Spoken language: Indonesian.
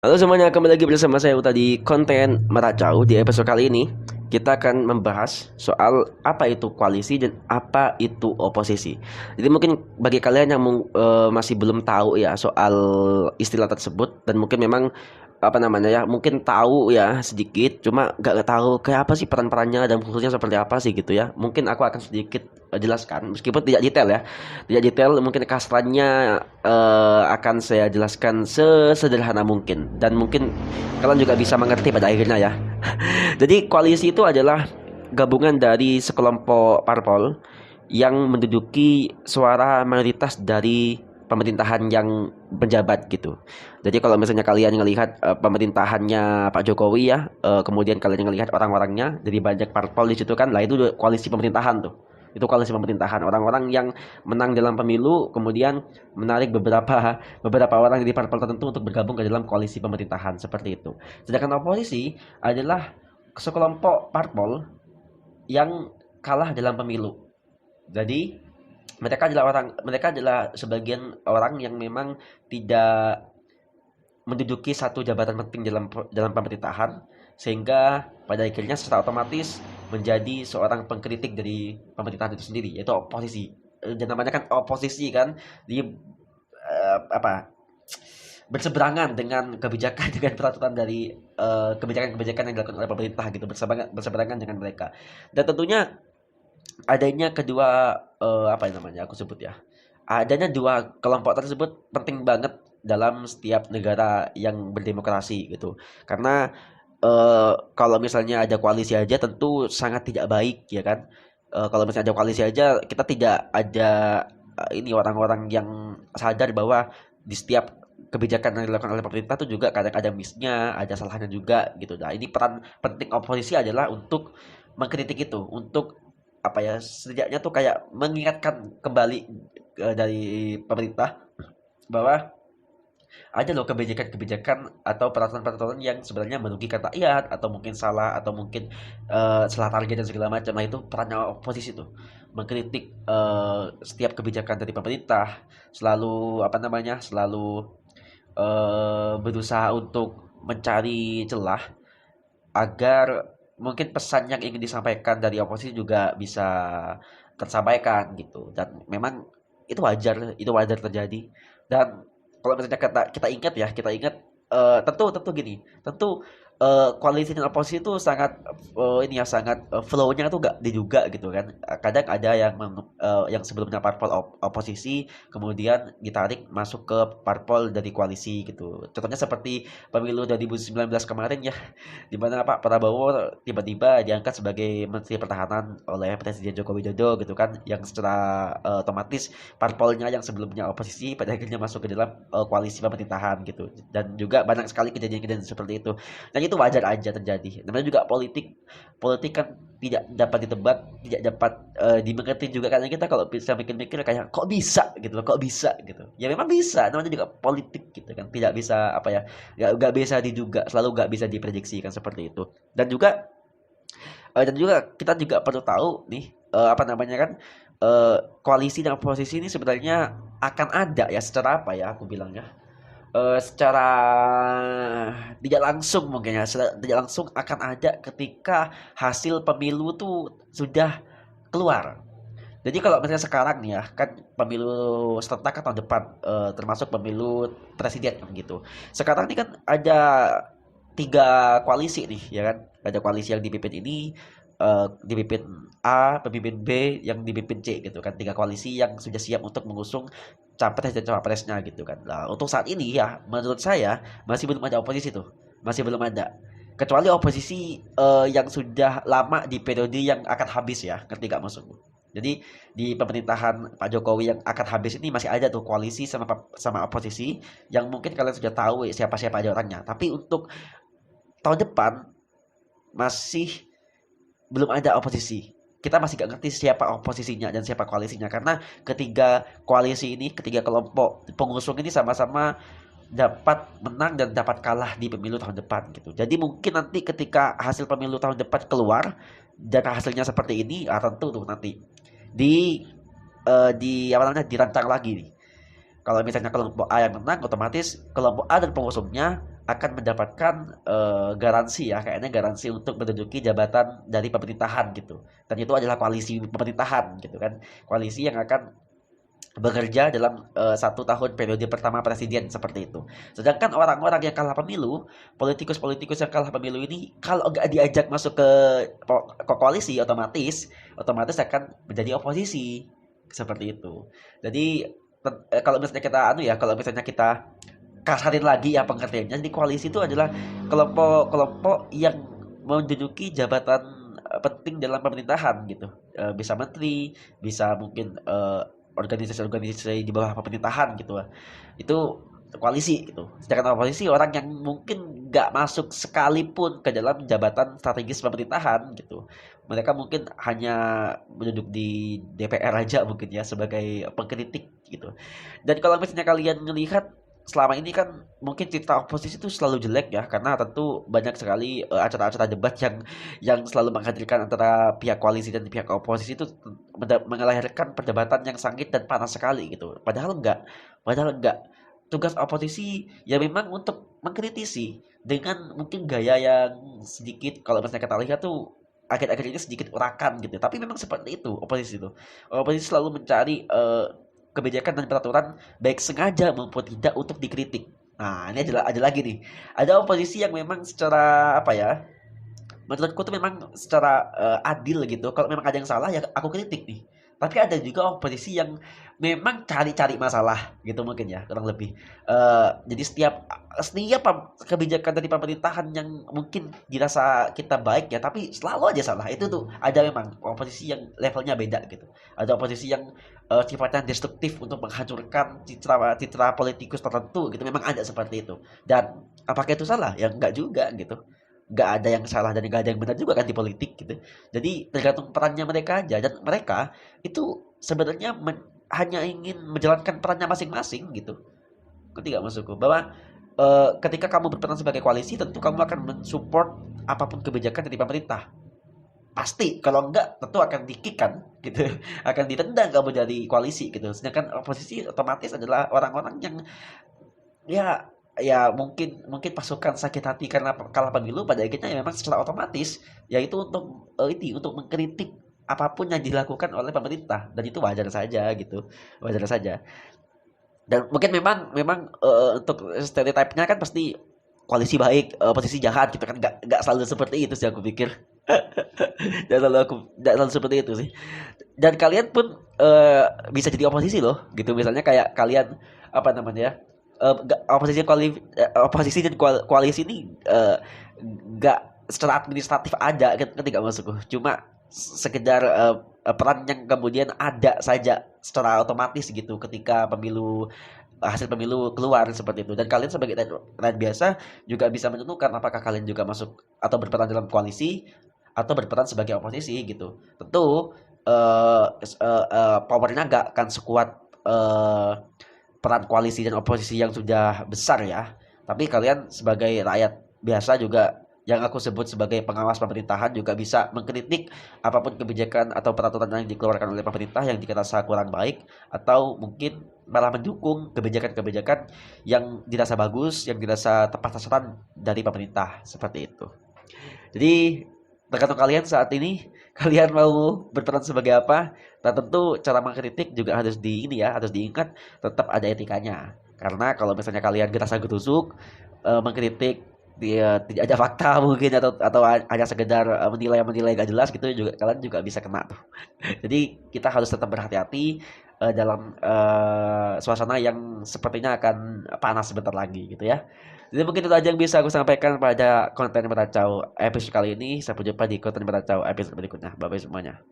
Halo semuanya, kembali lagi bersama saya Uta di konten Meracau. Di episode kali ini kita akan membahas soal apa itu koalisi dan apa itu oposisi. Jadi mungkin bagi kalian yang masih belum tahu ya soal istilah tersebut, dan mungkin memang apa namanya ya, mungkin tahu ya sedikit, cuma nggak tahu kayak apa sih peran-perannya dan fungsinya seperti apa sih gitu ya. Mungkin aku akan sedikit jelaskan meskipun tidak detail ya, tidak detail, mungkin kasarnya akan saya jelaskan sesederhana mungkin, dan mungkin kalian juga bisa mengerti pada akhirnya ya. Jadi koalisi itu adalah gabungan dari sekelompok parpol yang menduduki suara mayoritas dari pemerintahan yang menjabat gitu. Jadi kalau misalnya kalian ngelihat pemerintahannya Pak Jokowi ya, kemudian kalian ngelihat orang-orangnya dari banyak parpol di situ kan, lah itu koalisi pemerintahan tuh. Itu koalisi pemerintahan, orang-orang yang menang dalam pemilu kemudian menarik beberapa beberapa orang dari parpol tertentu untuk bergabung ke dalam koalisi pemerintahan seperti itu. Sedangkan oposisi adalah sekelompok parpol yang kalah dalam pemilu. Jadi mereka adalah sebagian orang yang memang tidak menduduki satu jabatan penting dalam dalam pemerintahan, sehingga pada akhirnya secara otomatis menjadi seorang pengkritik dari pemerintahan itu sendiri, yaitu oposisi. Dan namanya kan oposisi kan, dia apa, berseberangan dengan kebijakan dengan peraturan dari kebijakan-kebijakan yang dilakukan oleh pemerintah gitu, berseberangan dengan mereka. Dan tentunya adanya kedua apa namanya aku sebut ya, adanya dua kelompok tersebut penting banget dalam setiap negara yang berdemokrasi gitu. Karena kalau misalnya ada koalisi aja tentu sangat tidak baik ya kan. Kalau misalnya ada koalisi aja kita tidak ada ini orang-orang yang sadar bahwa di setiap kebijakan yang dilakukan oleh pemerintah itu juga kadang ada miss-nya, ada salahnya juga gitu. Nah, ini peran penting oposisi adalah untuk mengkritik itu, untuk apa ya, setidaknya tuh kayak mengingatkan kembali dari pemerintah bahwa ada loh kebijakan-kebijakan atau peraturan-peraturan yang sebenarnya merugikan rakyat, atau mungkin salah, atau mungkin salah target dan segala macam. Nah, itu perannya oposisi tuh, mengkritik setiap kebijakan dari pemerintah, selalu apa namanya, selalu berusaha untuk mencari celah agar mungkin pesan yang ingin disampaikan dari oposisi juga bisa tersampaikan gitu. Dan memang itu wajar terjadi. Dan kalau misalnya kita ingat ya, kita ingat tentu tentu gini, tentu koalisi dan oposisi itu sangat ini ya, sangat flow-nya tuh gak diduga gitu kan. Kadang ada yang sebelumnya parpol oposisi kemudian ditarik masuk ke parpol dari koalisi gitu. Contohnya seperti pemilu 2019 kemarin ya, di mana Pak Prabowo tiba-tiba diangkat sebagai Menteri Pertahanan oleh Presiden Joko Widodo gitu kan, yang secara otomatis parpolnya yang sebelumnya oposisi pada akhirnya masuk ke dalam koalisi pemerintahan gitu. Dan juga banyak sekali kejadian-kejadian seperti itu, dan itu wajar aja terjadi. Namanya juga politik, politik kan tidak dapat ditebak, tidak dapat dimengerti juga. Karena kita kalau bisa mikir-mikir kayak kok bisa gitu loh, kok bisa gitu ya, memang bisa, namanya juga politik gitu kan, tidak bisa apa ya, nggak bisa diduga, selalu nggak bisa diprediksikan seperti itu. Dan juga kita juga perlu tahu nih, apa namanya kan, koalisi dan oposisi ini sebenarnya akan ada ya, secara apa ya aku bilangnya, secara tidak langsung mungkin ya, tidak langsung akan ada ketika hasil pemilu tuh sudah keluar. Jadi kalau misalnya sekarang nih ya, kan pemilu serentak kan tahun depan, termasuk pemilu presiden kan gitu. Sekarang ini kan ada tiga koalisi nih ya kan. Ada koalisi yang dipimpin ini, dipimpin A, pemimpin B, yang dipimpin C gitu kan. Tiga koalisi yang sudah siap untuk mengusung capres dan cawapresnya gitu kan. Nah, untuk saat ini ya, menurut saya masih belum ada oposisi tuh. Masih belum ada. Kecuali oposisi yang sudah lama di periode yang akan habis ya, ketika masuk. Jadi di pemerintahan Pak Jokowi yang akan habis ini masih ada tuh koalisi sama oposisi yang mungkin kalian sudah tahu siapa-siapa aja orangnya. Tapi untuk tahun depan masih belum ada oposisi. Kita masih gak ngerti siapa oposisinya dan siapa koalisinya, karena ketiga koalisi ini, ketiga kelompok pengusung ini sama-sama dapat menang dan dapat kalah di pemilu tahun depan gitu. Jadi mungkin nanti ketika hasil pemilu tahun depan keluar dan hasilnya seperti ini, tentu tuh nanti di di apa namanya, dirancang lagi nih. Kalau misalnya kelompok A yang menang, otomatis kelompok A dan pengusungnya akan mendapatkan garansi ya, kayaknya garansi untuk menduduki jabatan dari pemerintahan gitu. Dan itu adalah koalisi pemerintahan gitu kan. Koalisi yang akan bekerja dalam 1 tahun periode pertama presiden seperti itu. Sedangkan orang-orang yang kalah pemilu, politikus-politikus yang kalah pemilu ini kalau nggak diajak masuk ke koalisi otomatis otomatis akan menjadi oposisi seperti itu. Jadi kalau misalnya kita kalau misalnya kita kasarin lagi ya pengertiannya, di koalisi itu adalah kelompok-kelompok yang menduduki jabatan penting dalam pemerintahan gitu. Bisa menteri, bisa mungkin organisasi-organisasi di bawah pemerintahan gitu lah. Itu koalisi gitu. Sedangkan oposisi orang yang mungkin nggak masuk sekalipun ke dalam jabatan strategis pemerintahan gitu. Mereka mungkin hanya duduk di DPR aja mungkin ya sebagai pengkritik gitu. Dan kalau misalnya kalian melihat selama ini kan mungkin citra oposisi itu selalu jelek ya, karena tentu banyak sekali acara-acara debat yang selalu menghadirkan antara pihak koalisi dan pihak oposisi itu melahirkan perdebatan yang sengit dan panas sekali gitu. Padahal enggak. Tugas oposisi ya memang untuk mengkritisi dengan mungkin gaya yang sedikit, kalau misalnya kita lihat tuh akhir-akhir ini sedikit urakan gitu. Tapi memang seperti itu oposisi itu. Oposisi selalu mencari kebijakan dan peraturan baik sengaja maupun tidak untuk dikritik. Nah, ini ada lagi nih. Ada oposisi yang memang secara apa ya? Menurutku tuh memang secara adil gitu. Kalau memang ada yang salah ya aku kritik nih. Tapi ada juga oposisi yang memang cari-cari masalah gitu mungkin ya, kurang lebih. Jadi setiap kebijakan dari pemerintahan yang mungkin dirasa kita baik ya, tapi selalu aja salah. Itu tuh ada memang oposisi yang levelnya beda gitu. Ada oposisi yang sifatnya destruktif untuk menghancurkan citra politikus tertentu gitu. Memang ada seperti itu. Dan apakah itu salah? Ya enggak juga gitu. Nggak ada yang salah dan nggak ada yang benar juga kan di politik gitu. Jadi tergantung perannya mereka aja, dan mereka itu sebenarnya hanya ingin menjalankan perannya masing-masing gitu. Ketika maksudku bahwa ketika kamu berperan sebagai koalisi, tentu kamu akan mensupport apapun kebijakan dari pemerintah. Pasti, kalau enggak tentu akan dikikan gitu. Akan ditendang kamu dari koalisi gitu. Sedangkan oposisi otomatis adalah orang-orang yang ya ya mungkin mungkin pasukan sakit hati karena kalah pemilu, pada akhirnya ya memang secara otomatis yaitu untuk untuk mengkritik apapun yang dilakukan oleh pemerintah, dan itu wajar saja gitu, wajar saja. Dan mungkin memang memang untuk stereotipnya kan pasti koalisi baik, posisi jahat gitu kan, nggak selalu seperti itu sih aku pikir. Nggak selalu seperti itu sih. Dan kalian pun bisa jadi oposisi loh gitu, misalnya kayak kalian apa namanya ya, oposisi dan koalisi ini nggak secara administratif ada ketika masuk, cuma sekedar peran yang kemudian ada saja secara otomatis gitu ketika hasil pemilu keluar seperti itu. Dan kalian sebagai rakyat biasa juga bisa menentukan apakah kalian juga masuk atau berperan dalam koalisi atau berperan sebagai oposisi gitu. Tentu powernya nggak akan sekuat eh, peran koalisi dan oposisi yang sudah besar ya. Tapi kalian sebagai rakyat biasa juga, yang aku sebut sebagai pengawas pemerintahan, juga bisa mengkritik apapun kebijakan atau peraturan yang dikeluarkan oleh pemerintah yang dirasa kurang baik, atau mungkin malah mendukung kebijakan-kebijakan yang dirasa bagus, yang dirasa tepat sasaran dari pemerintah seperti itu. Jadi tergantung kalian saat ini, kalian mau berperan sebagai apa. Dan tentu cara mengkritik juga harus diingat, tetap ada etikanya. Karena kalau misalnya kalian gerasa gerusuk mengkritik dia tidak ada fakta mungkin, atau hanya sekedar menilai gak jelas gitu, juga kalian juga bisa kena tuh. Jadi kita harus tetap berhati-hati dalam suasana yang sepertinya akan panas sebentar lagi gitu ya. Jadi mungkin itu aja yang bisa aku sampaikan pada konten Meracau episode kali ini. Sampai jumpa di konten Meracau episode berikutnya. Bye bye semuanya.